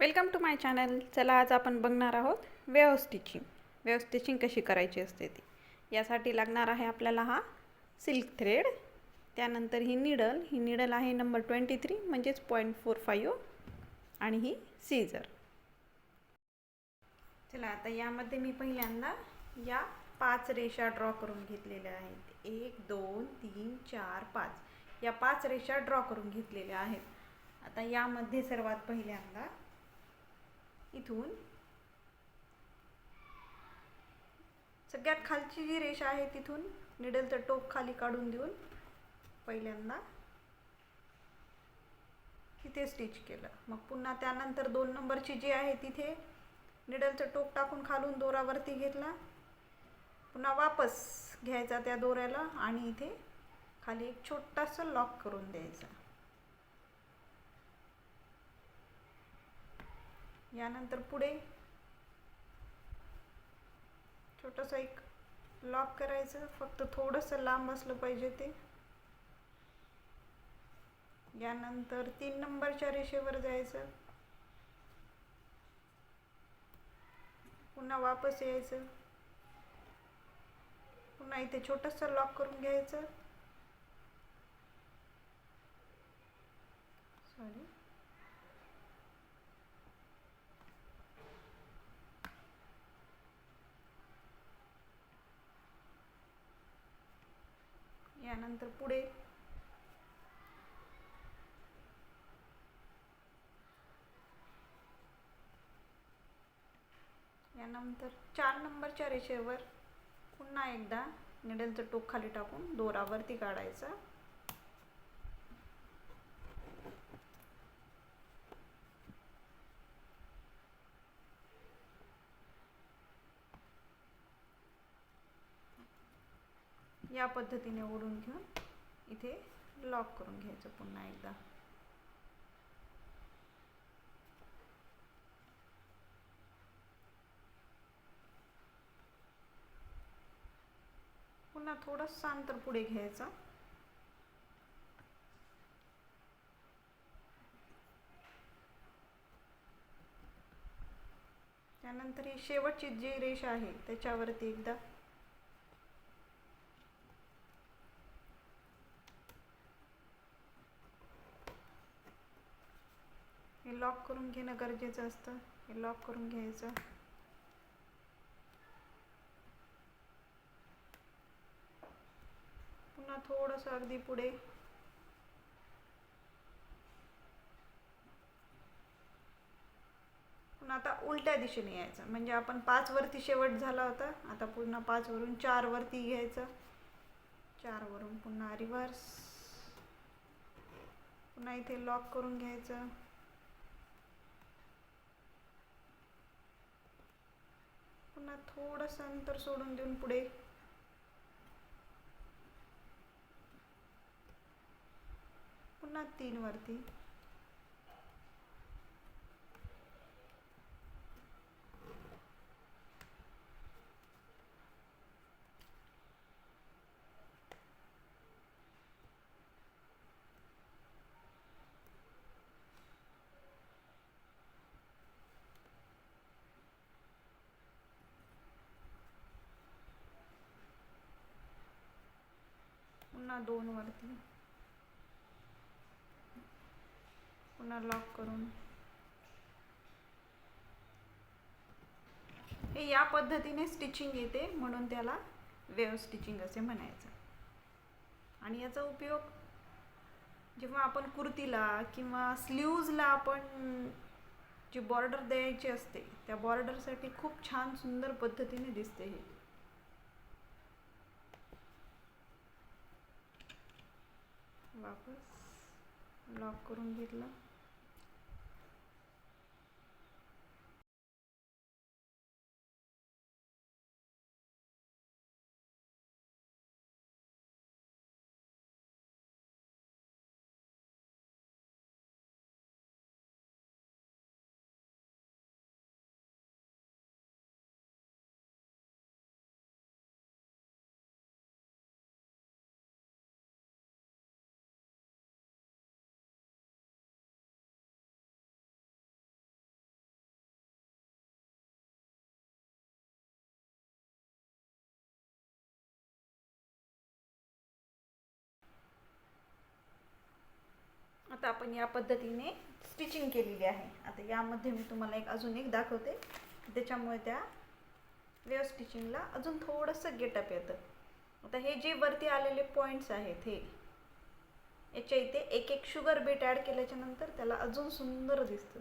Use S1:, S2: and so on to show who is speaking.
S1: Welcome to my channel. चला आज आपण बघणार आहोत वेव्ह स्टिचिंग कशी करायची असते ती. यासाठी लागणार आहे आपल्याला हा सिल्क थ्रेड, त्यानंतर ही निडल आहे नंबर 23 म्हणजेच 0.45 आणि ही सीझर. चला आता यामध्ये मी पहिल्यांदा या 5 रेषा ड्रॉ करून घेतलेल्या आहेत. 1 2 3 4 5 या 5 रेषा ड्रॉ करून घेतलेल्या आहेत. आता यामध्ये सर्वात पहिल्यांदा इथून सगळ्यात खालची जी रेषा आहे तिथून निडलचं टोक खाली काढून देऊन पहिल्यांदा तिथे स्टिच केलं. मग पुन्हा त्यानंतर 2 नंबरची जी आहे तिथे निडलचं टोक टाकून खालून दोरावरती घेतला. पुन्हा वापस घ्यायचा त्या दोऱ्याला आणि इथे खाली एक छोटासा लॉक करून द्यायचा. यानंतर पुढे छोटासा एक लॉक करायचं, फक्त थोडंसं लांब असलं पाहिजे ते. यानंतर 3 नंबरच्या रेषेवर जायचं, पुन्हा वापस यायचं, पुन्हा इथे छोटासा लॉक करून घ्यायचं. यानंतर पुढे यानंतर 4 नंबरच्या रेषेवर पुन्हा एकदा निडलचं टोक खाली टाकून दोरावरती काढायचा. या पद्धतीने ओढून घेऊन इथे लॉक करून घ्यायचं पुन्हा एकदा. पुन्हा थोडंसं अंतर पुढे घ्यायचं. त्यानंतर ही शेवटची जी रेषा आहे त्याच्यावरती एकदा हे लॉक करून घेणं गरजेचं असतं. हे लॉक करून घ्यायचं. पुन्हा थोडंसं अगदी पुढे पुन्हा आता उलट्या दिशेने यायचं, म्हणजे आपण 5 वरती शेवट झाला होता, आता पुन्हा 5 वरून 4 वरती घ्यायचं. 4 वरून पुन्हा रिव्हर्स, पुन्हा इथे लॉक करून घ्यायचं. पुन्हा थोडंसं अंतर सोडून देऊन पुढे पुन्हा 3 वरती. पुन्हा 2 वरती, पुन्हा लॉक करून. हे या पद्धतीने स्टिचिंग येते, म्हणून त्याला वेव्ह स्टिचिंग असे म्हणायचं. आणि याचा उपयोग जेव्हा आपण कुर्तीला किंवा स्लीव्जला आपण जी बॉर्डर द्यायची असते त्या बॉर्डरसाठी खूप छान सुंदर पद्धतीने दिसते. हे वापस लॉक करून घेतलं. आता आपण या पद्धतीने स्टिचिंग केलेली आहे. आता यामध्ये मी तुम्हाला अजून एक दाखवते, त्याच्यामुळे त्या वेव्ह स्टिचिंगला अजून थोडंसं गेटअप येतं. आता हे जे वरती आलेले पॉईंट्स आहेत, हे याच्या इथे एक एक शुगर बीट ॲड केल्याच्या नंतर त्याला अजून सुंदर दिसतं.